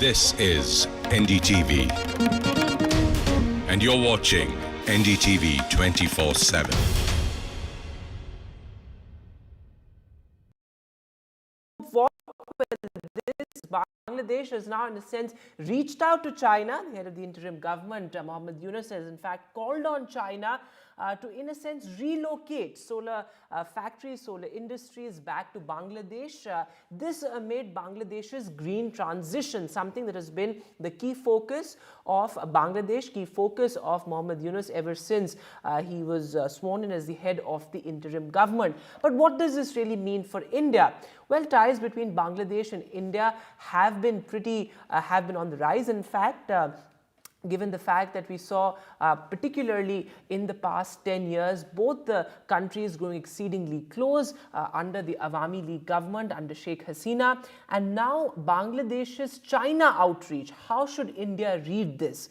This is NDTV, and you're watching NDTV 24/7. Bangladesh has now, in a sense, reached out to China. The head of the interim government, Muhammad Yunus, has in fact called on China to, in a sense, relocate solar factories, solar industries back to Bangladesh. This made Bangladesh's green transition something that has been the key focus of Bangladesh, key focus of Muhammad Yunus ever since he was sworn in as the head of the interim government. But what does this really mean for India? Well, ties between Bangladesh and India have been on the rise. In fact, given the fact that we saw, particularly in the past 10 years, both the countries growing exceedingly close under the Awami League government, under Sheikh Hasina, and now Bangladesh's China outreach. How should India read this?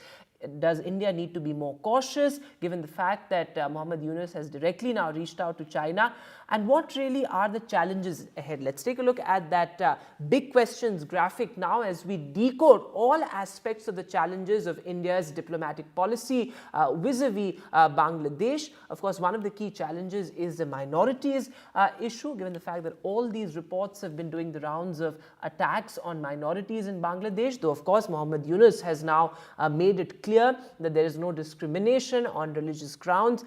Does India need to be more cautious, given the fact that Muhammad Yunus has directly now reached out to China? And what really are the challenges ahead? Let's take a look at that big questions graphic now as we decode all aspects of the challenges of India's diplomatic policy vis-a-vis Bangladesh. Of course, one of the key challenges is the minorities issue, given the fact that all these reports have been doing the rounds of attacks on minorities in Bangladesh, though of course Muhammad Yunus has now made it clear that there is no discrimination on religious grounds,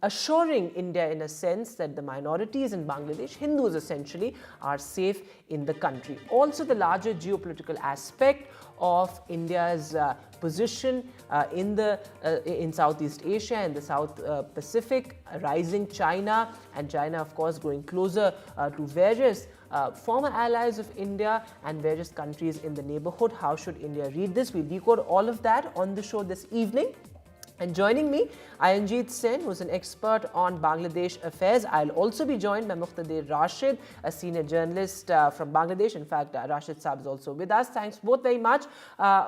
assuring India in a sense that the minorities in Bangladesh, Hindus essentially, are safe in the country. Also, the larger geopolitical aspect of India's position in Southeast Asia and the South Pacific, rising China, and China of course growing closer to various former allies of India and various countries in the neighborhood. How should India read this? We'll decode all of that on the show this evening. And joining me, Ayanjeet Sen, who's an expert on Bangladesh affairs. I'll also be joined by Muqtadir Rashid, a senior journalist from Bangladesh. In fact, Rashid Saab is also with us. Thanks both very much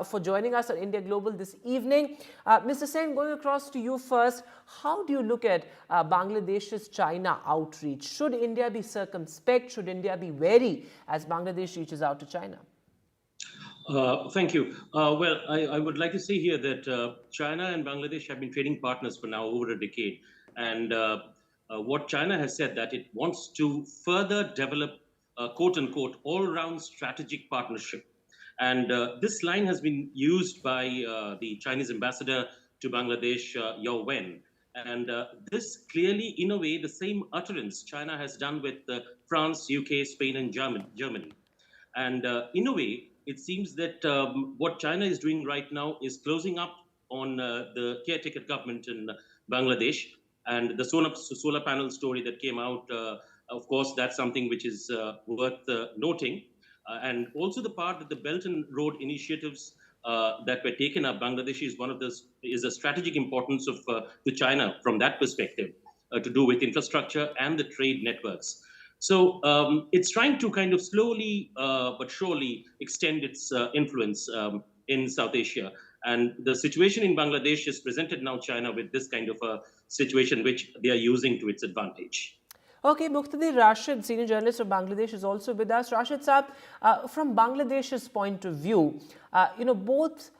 for joining us on India Global this evening. Mr. Sen, going across to you first, how do you look at Bangladesh's China outreach? Should India be circumspect? Should India be wary as Bangladesh reaches out to China? Thank you. Well, I would like to say here that China and Bangladesh have been trading partners for now over a decade. And what China has said that it wants to further develop, quote unquote, all-round strategic partnership. And this line has been used by the Chinese ambassador to Bangladesh, Yao Wen. And this clearly, in a way, the same utterance China has done with France, UK, Spain, and Germany. And in a way, it seems that what China is doing right now is closing up on the caretaker government in Bangladesh. And the solar panel story that came out, of course, that's something which is worth noting. And also the part that the Belt and Road initiatives that were taken up, Bangladesh is a strategic importance to China from that perspective, to do with infrastructure and the trade networks. So it's trying to kind of slowly but surely extend its influence in South Asia. And the situation in Bangladesh has presented now China with this kind of a situation which they are using to its advantage. Okay, Muqtadir Rashid, senior journalist of Bangladesh, is also with us. Rashid Saab, from Bangladesh's point of view, both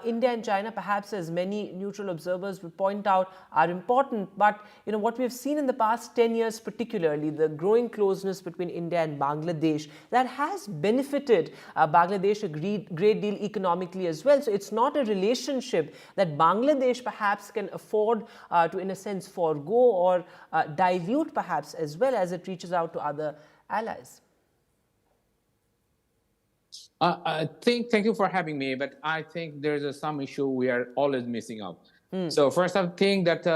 India and China, perhaps as many neutral observers would point out, are important. But what we have seen in the past 10 years, particularly the growing closeness between India and Bangladesh, that has benefited Bangladesh a great deal economically as well. So it's not a relationship that Bangladesh perhaps can afford to, in a sense, forego or dilute perhaps as well as it reaches out to other allies. Thank you for having me, but I think there's some issue we are always missing out. So first, I think that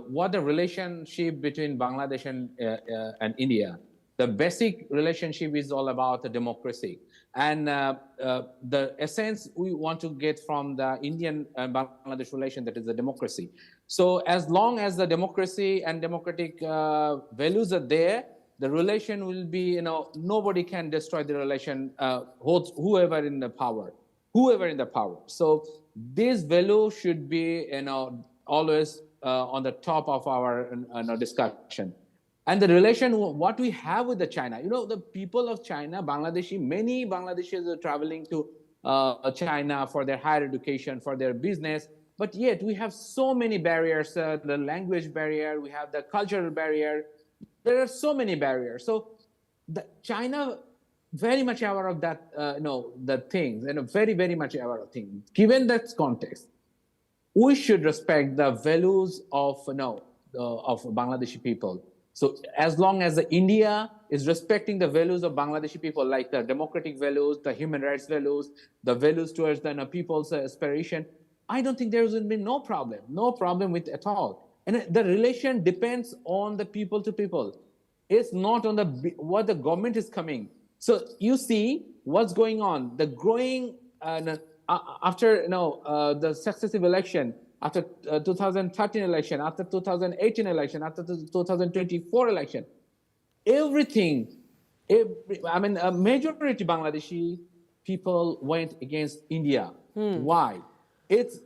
what the relationship between Bangladesh and India, the basic relationship is all about the democracy. And the essence we want to get from the Indian and Bangladesh relation, that is the democracy. So as long as the democracy and democratic values are there, the relation will be, nobody can destroy the relation, whoever in the power. So this value should be, always on the top of our discussion. And the relation, what we have with the China, the people of China, many Bangladeshis are traveling to China for their higher education, for their business. But yet we have so many barriers, the language barrier, we have the cultural barrier. There are so many barriers. So China very much aware of that, the things, very, very much aware of things. Given that context, we should respect the values of Bangladeshi people. So as long as India is respecting the values of Bangladeshi people, like the democratic values, the human rights values, the values towards the people's aspiration, I don't think there will be no problem with at all. And the relation depends on the people to people. It's not on what the government is coming. So you see what's going on. The growing after the successive election, after 2013 election, after 2018 election, after 2024 election, everything. A majority Bangladeshi people went against India. Why?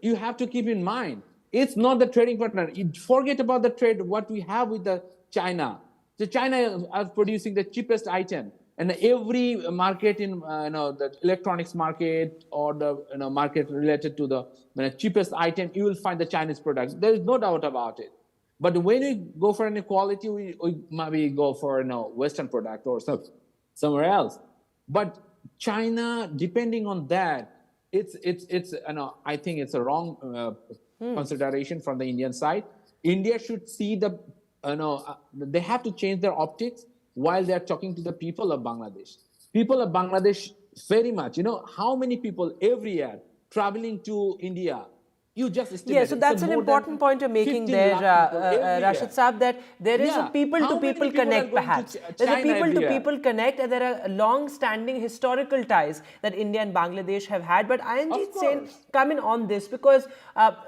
You have to keep in mind, it's not the trading partner. Forget about the trade, what we have with China. So China is producing the cheapest item. And every market in the electronics market or the market related to the cheapest item, you will find the Chinese products. There is no doubt about it. But when we go for inequality, we maybe go for Western product or somewhere else. But China, depending on that, it's I think it's a wrong consideration from the Indian side. India should see they have to change their optics while they're talking to the people of Bangladesh. People of Bangladesh very much, how many people every year traveling to India? You just estimate. Yeah, so that's an important point you're making there, Rashid Saab, that there is a people-to-people connect perhaps. There's a people-to-people connect, and there are long-standing historical ties that India and Bangladesh have had. But Ayanjeet Sen, come in on this, because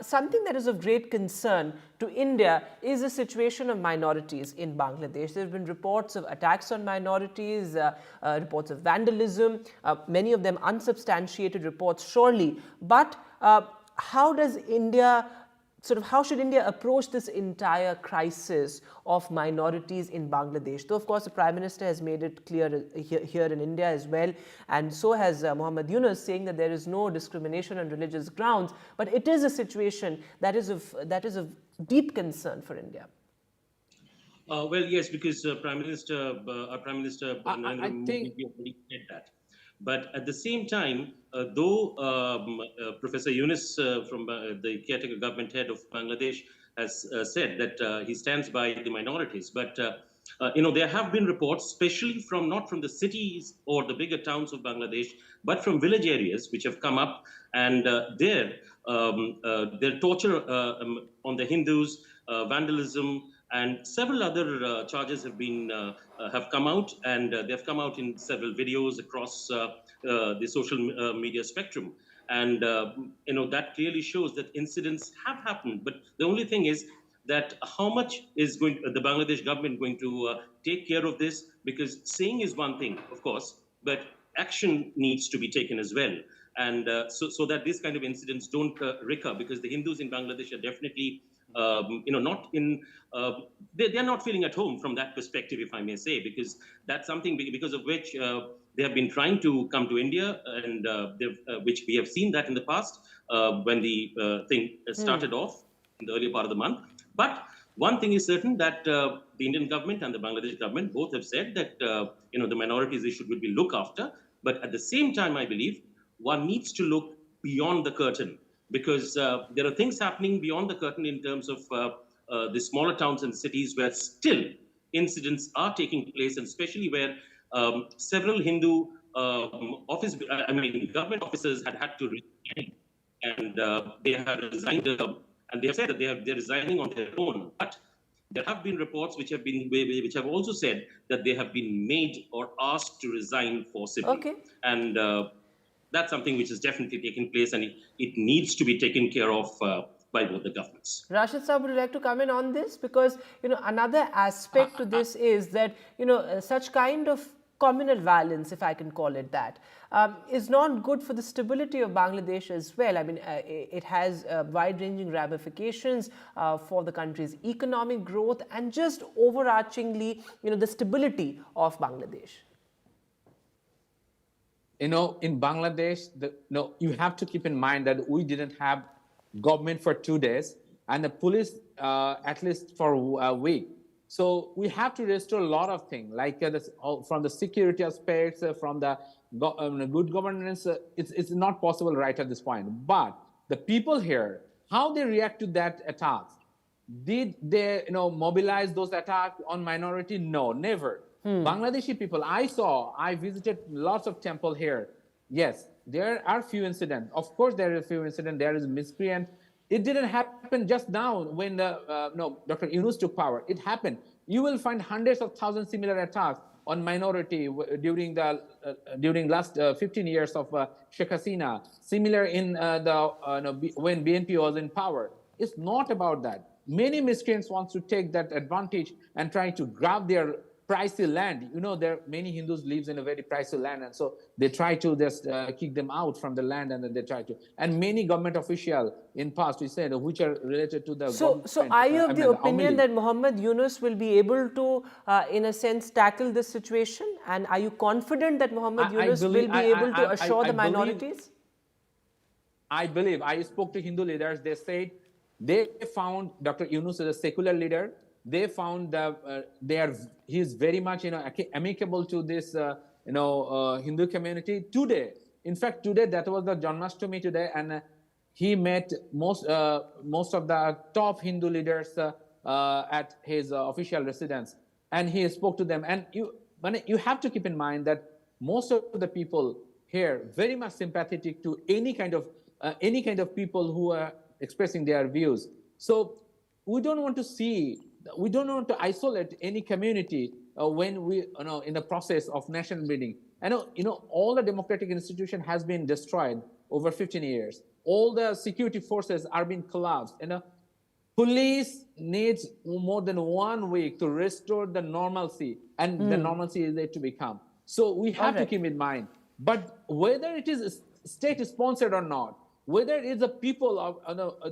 something that is of great concern to India is the situation of minorities in Bangladesh. There have been reports of attacks on minorities, reports of vandalism, many of them unsubstantiated reports, surely. But how should India approach this entire crisis of minorities in Bangladesh? Though, of course, the Prime Minister has made it clear here in India as well, and so has Muhammad Yunus, saying that there is no discrimination on religious grounds. But it is a situation that is of deep concern for India. Well, yes, because our Prime Minister Narendra Modi already said that. But at the same time, though Professor Yunus from the caretaker government head of Bangladesh has said that he stands by the minorities, but there have been reports, especially not from the cities or the bigger towns of Bangladesh, but from village areas which have come up, and their torture on the Hindus, vandalism, and several other charges have come out, and they've come out in several videos across the social media spectrum. And that clearly shows that incidents have happened. But the only thing is that how much is the Bangladesh government going to take care of this? Because saying is one thing, of course, but action needs to be taken as well. And so that these kind of incidents don't recur, because the Hindus in Bangladesh are definitely they're not feeling at home from that perspective, if I may say, because that's something because of which they have been trying to come to India, and which we have seen that in the past when the thing started off in the earlier part of the month. But one thing is certain, that the Indian government and the Bangladesh government both have said that the minorities issue will be looked after. But at the same time, I believe one needs to look beyond the curtain, because there are things happening beyond the curtain in terms of the smaller towns and cities where still incidents are taking place, and especially where several Hindu government officers had to resign, and they have resigned, and they have said that they're resigning on their own. But there have been reports which have also said that they have been made or asked to resign forcibly. Okay. And that's something which is definitely taking place, and it needs to be taken care of by both the governments. Rashid Saab, would you like to comment on this? Because another aspect to this is that such kind of communal violence, if I can call it that, is not good for the stability of Bangladesh as well. I mean, it has wide-ranging ramifications for the country's economic growth and just overarchingly, the stability of Bangladesh. in Bangladesh, you have to keep in mind that we didn't have government for 2 days and the police at least for a week. So we have to restore a lot of things, like from the security aspects, from the good governance. It's not possible right at this point. But the people here, how they react to that attack, did they mobilize those attacks on minority? No, never. Bangladeshi people, I visited lots of temple here. Yes, there are few incidents. Of course, there are a few incidents. There is miscreant. It didn't happen just now when Dr. Yunus took power. It happened. You will find hundreds of thousands similar attacks on minority during the last 15 years of Sheikh Hasina. Similar in when BNP was in power. It's not about that. Many miscreants want to take that advantage and try to grab their pricey land. There many Hindus lives in a very pricey land, and so they try to just kick them out from the land, and then they try to. And many government officials in past, we said, which are related to the. So are you of the opinion that Muhammad Yunus will be able to, in a sense, tackle this situation? And are you confident that Muhammad Yunus will be able to assure the minorities? I believe. I spoke to Hindu leaders. They said they found Dr. Yunus as a secular leader. They found that he is very much amicable to this Hindu community today. In fact, today that was the Janmashtami today, and he met most of the top Hindu leaders at his official residence, and he spoke to them. And you have to keep in mind that most of the people here very much sympathetic to any kind of people who are expressing their views. So we don't want to isolate any community when we, in the process of nation building. All the democratic institution has been destroyed over 15 years. All the security forces are being collapsed. Police needs more than 1 week to restore the normalcy, and the normalcy is there to become. So we have to keep in mind. But whether it is state-sponsored or not, whether it is the people of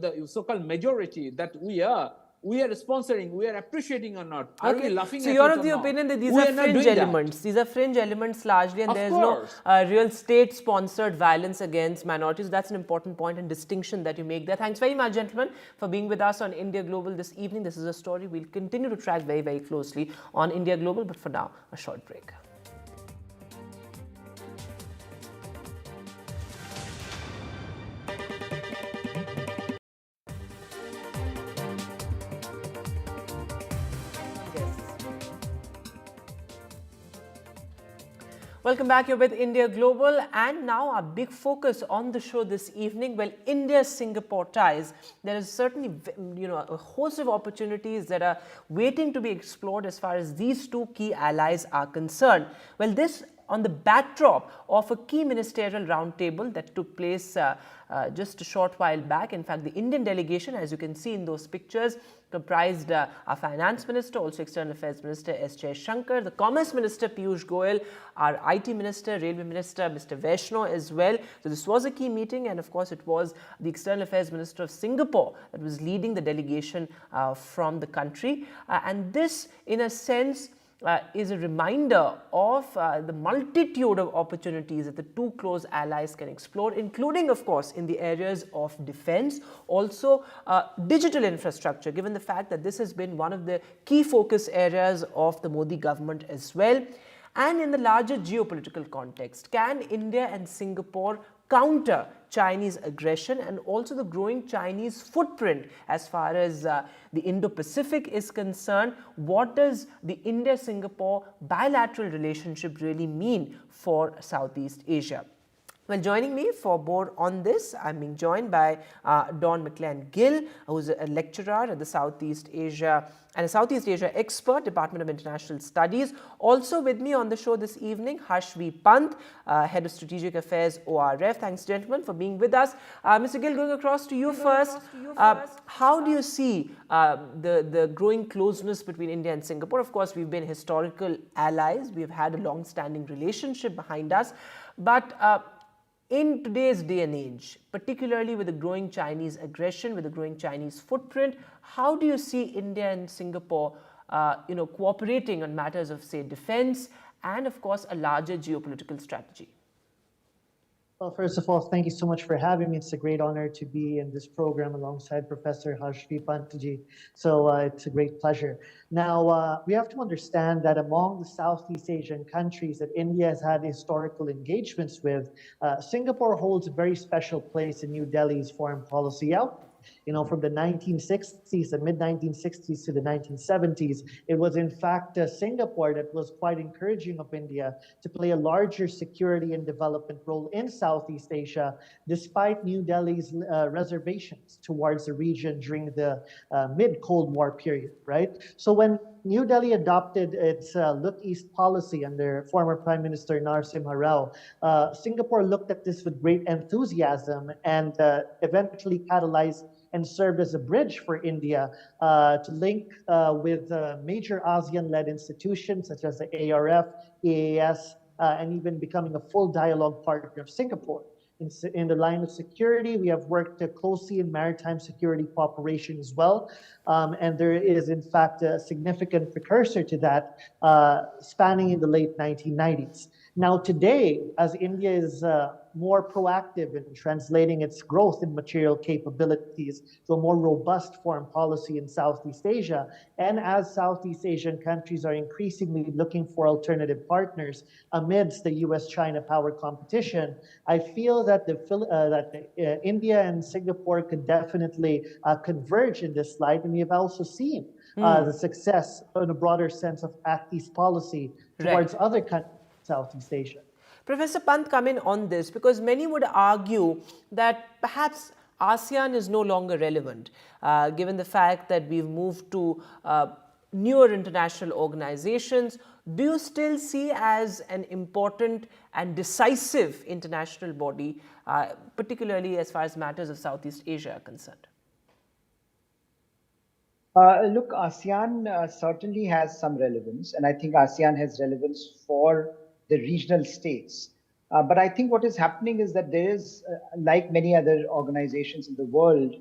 the so-called majority that we are sponsoring, we are appreciating or not. Are we laughing at it or not? So you're of the opinion that these are fringe elements. These are fringe elements largely, and there's no real state-sponsored violence against minorities. That's an important point and distinction that you make there. Thanks very much, gentlemen, for being with us on India Global this evening. This is a story we'll continue to track very, very closely on India Global. But for now, a short break. Welcome back. You're with India Global, and now our big focus on the show this evening. Well, India-Singapore ties. There is certainly, a host of opportunities that are waiting to be explored as far as these two key allies are concerned. Well, this on the backdrop of a key ministerial roundtable that took place just a short while back. In fact, the Indian delegation, as you can see in those pictures, comprised our Finance Minister, also External Affairs Minister S. Jaishankar, the Commerce Minister Piyush Goyal, our IT Minister, Railway Minister Mr. Vaishnaw as well. So this was a key meeting, and of course it was the External Affairs Minister of Singapore that was leading the delegation from the country. And this, in a sense, is a reminder of the multitude of opportunities that the two close allies can explore, including, of course, in the areas of defense, also digital infrastructure, given the fact that this has been one of the key focus areas of the Modi government as well. And in the larger geopolitical context, can India and Singapore counter Chinese aggression and also the growing Chinese footprint as far as the Indo-Pacific is concerned? What does the India-Singapore bilateral relationship really mean for Southeast Asia? Well, joining me for more on this, I'm being joined by Dawn McLean-Gill, who's a lecturer at the Southeast Asia and a Southeast Asia expert, Department of International Studies. Also with me on the show this evening, Harsh V. Pant, Head of Strategic Affairs, ORF. Thanks, gentlemen, for being with us. Mr. Gill, going across to you first. How do you see the growing closeness between India and Singapore? Of course, we've been historical allies. We've had a long-standing relationship behind us. But in today's day and age, particularly with the growing Chinese aggression, with the growing Chinese footprint, how do you see India and Singapore, cooperating on matters of, say, defense and, of course, a larger geopolitical strategy? Well, first of all, thank you so much for having me. It's a great honor to be in this program alongside Professor Harshvi Pantji. So it's a great pleasure. Now, we have to understand that among the Southeast Asian countries that India has had historical engagements with, Singapore holds a very special place in New Delhi's foreign policy outlook. You know, from the 1960s, the mid-1960s to the 1970s, it was in fact Singapore that was quite encouraging of India to play a larger security and development role in Southeast Asia, despite New Delhi's reservations towards the region during the mid-Cold War period, right? So when New Delhi adopted its Look East policy under former Prime Minister Narasimha Rao, Singapore looked at this with great enthusiasm and eventually catalyzed and served as a bridge for India to link with major ASEAN-led institutions such as the ARF, EAS, and even becoming a full dialogue partner of Singapore. In the line of security, we have worked closely in maritime security cooperation as well. And there is, in fact, a significant precursor to that spanning in the late 1990s. Now, today, as India is more proactive in translating its growth in material capabilities to a more robust foreign policy in Southeast Asia, and as Southeast Asian countries are increasingly looking for alternative partners amidst the US-China power competition, I feel that India and Singapore could definitely converge in this light, and we have also seen the success in a broader sense of Act East policy towards other countries in Southeast Asia. Professor Pant, come in on this because many would argue that perhaps ASEAN is no longer relevant, given the fact that we've moved to newer international organizations. Do you still see as an important and decisive international body, particularly as far as matters of Southeast Asia are concerned? Look, ASEAN certainly has some relevance, and I think ASEAN has relevance for the regional states. But I think what is happening is that there is, like many other organizations in the world,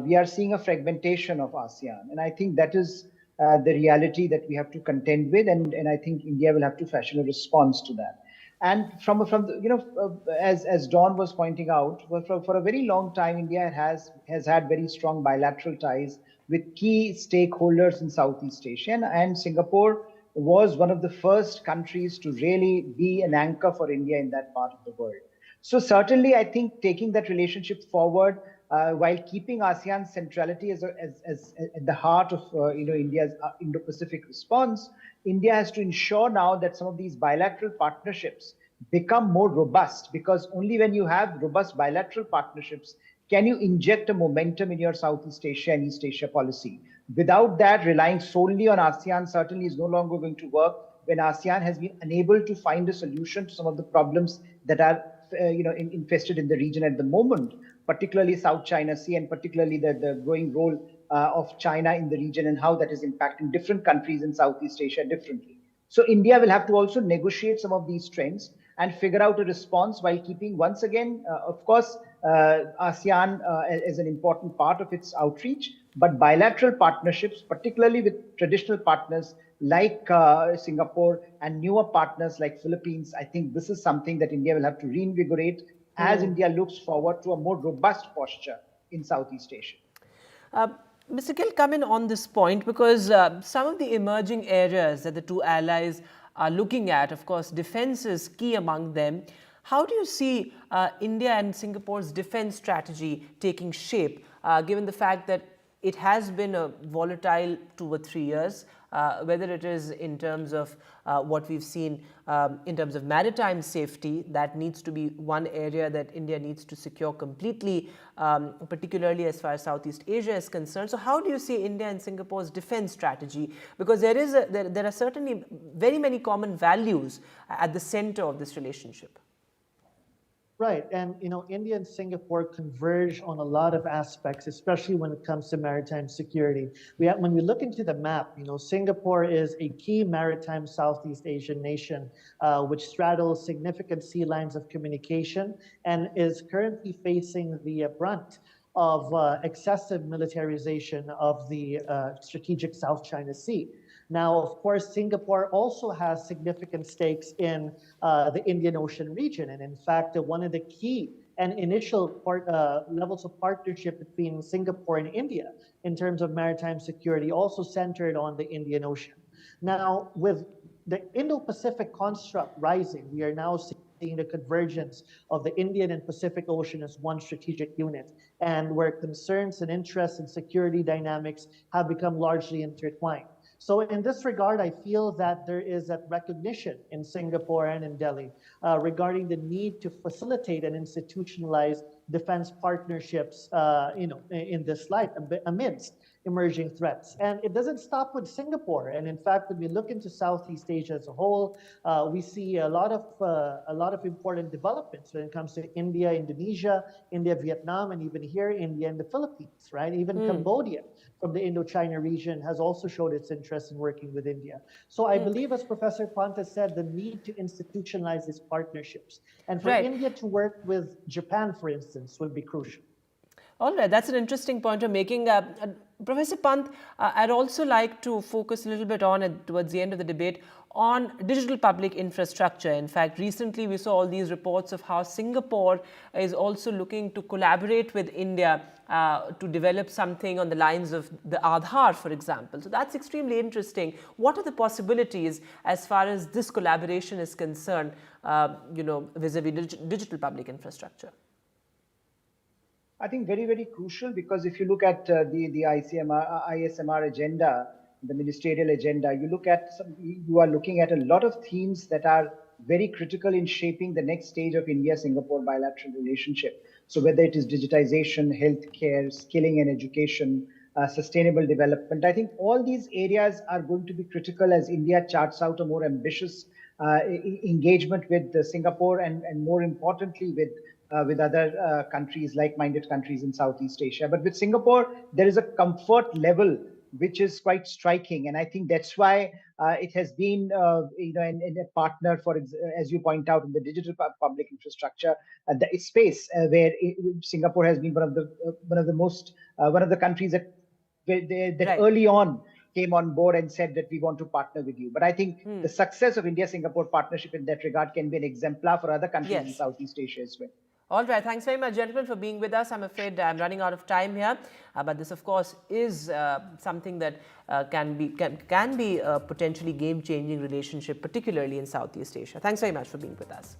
we are seeing a fragmentation of ASEAN. And I think that is the reality that we have to contend with. And I think India will have to fashion a response to that. And from the, as Dawn was pointing out, for a very long time, India has had very strong bilateral ties with key stakeholders in Southeast Asia. And Singapore was one of the first countries to really be an anchor for India in that part of the world. So certainly, I think taking that relationship forward while keeping ASEAN's centrality as at the heart of India's Indo-Pacific response, India has to ensure now that some of these bilateral partnerships become more robust, because only when you have robust bilateral partnerships can you inject a momentum in your Southeast Asia and East Asia policy. Without that, relying solely on ASEAN certainly is no longer going to work when ASEAN has been unable to find a solution to some of the problems that are infested in the region at the moment, particularly South China Sea and particularly the growing role of China in the region and how that is impacting different countries in Southeast Asia differently. So India will have to also negotiate some of these trends and figure out a response while keeping, once again, of course, ASEAN as an important part of its outreach, but bilateral partnerships, particularly with traditional partners like Singapore and newer partners like Philippines. I think this is something that India will have to reinvigorate as India looks forward to a more robust posture in Southeast Asia. Mr. Gill, come in on this point because some of the emerging areas that the two allies are looking at, of course, defense is key among them. How do you see India and Singapore's defense strategy taking shape, given the fact that it has been a volatile 2 or 3 years, whether it is in terms of what we've seen in terms of maritime safety, that needs to be one area that India needs to secure completely, particularly as far as Southeast Asia is concerned. So how do you see India and Singapore's defense strategy? Because there are certainly very many common values at the center of this relationship. Right, and India and Singapore converge on a lot of aspects, especially when it comes to maritime security. When we look into the map, Singapore is a key maritime Southeast Asian nation, which straddles significant sea lines of communication and is currently facing the brunt of excessive militarization of the strategic South China Sea. Now, of course, Singapore also has significant stakes in the Indian Ocean region. And in fact, one of the key and initial levels of partnership between Singapore and India in terms of maritime security also centered on the Indian Ocean. Now, with the Indo-Pacific construct rising, we are now seeing the convergence of the Indian and Pacific Ocean as one strategic unit, and where concerns and interests and security dynamics have become largely intertwined. So in this regard, I feel that there is a recognition in Singapore and in Delhi regarding the need to facilitate and institutionalize defense partnerships, in this light amidst emerging threats. And it doesn't stop with Singapore. And in fact, when we look into Southeast Asia as a whole, we see a lot of important developments when it comes to India, Indonesia, India, Vietnam, and even here, India and the Philippines, right? Even Cambodia from the Indochina region has also showed its interest in working with India. So I believe, as Professor Panta said, the need to institutionalize these partnerships. And for India to work with Japan, for instance, would be crucial. All right, that's an interesting point you're making. Professor Pant, I'd also like to focus a little bit on, towards the end of the debate, on digital public infrastructure. In fact, recently we saw all these reports of how Singapore is also looking to collaborate with India to develop something on the lines of the Aadhaar, for example. So that's extremely interesting. What are the possibilities as far as this collaboration is concerned, vis-a-vis digital public infrastructure? I think very, very crucial, because if you look at the ISMR agenda, the ministerial agenda, you are looking at a lot of themes that are very critical in shaping the next stage of India-Singapore bilateral relationship. So whether it is digitization, healthcare, skilling and education, sustainable development, I think all these areas are going to be critical as India charts out a more ambitious engagement with Singapore and more importantly with other countries, like-minded countries in Southeast Asia. But with Singapore, there is a comfort level which is quite striking, and I think that's why it has been, in a partner for, as you point out, in the digital public infrastructure the space, where Singapore has been one of the countries that early on came on board and said that we want to partner with you. But I think the success of India-Singapore partnership in that regard can be an exemplar for other countries in Southeast Asia as well. All right. Thanks very much, gentlemen, for being with us. I'm afraid I'm running out of time here. But this, of course, is something that can be a potentially game-changing relationship, particularly in Southeast Asia. Thanks very much for being with us.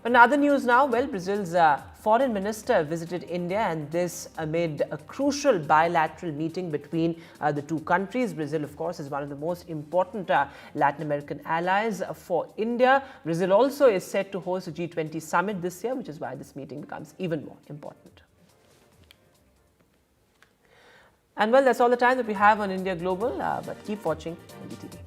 In other news now, well, Brazil's foreign minister visited India, and this amid a crucial bilateral meeting between the two countries. Brazil, of course, is one of the most important Latin American allies for India. Brazil also is set to host a G20 summit this year, which is why this meeting becomes even more important. And well, that's all the time that we have on India Global, but keep watching NDTV.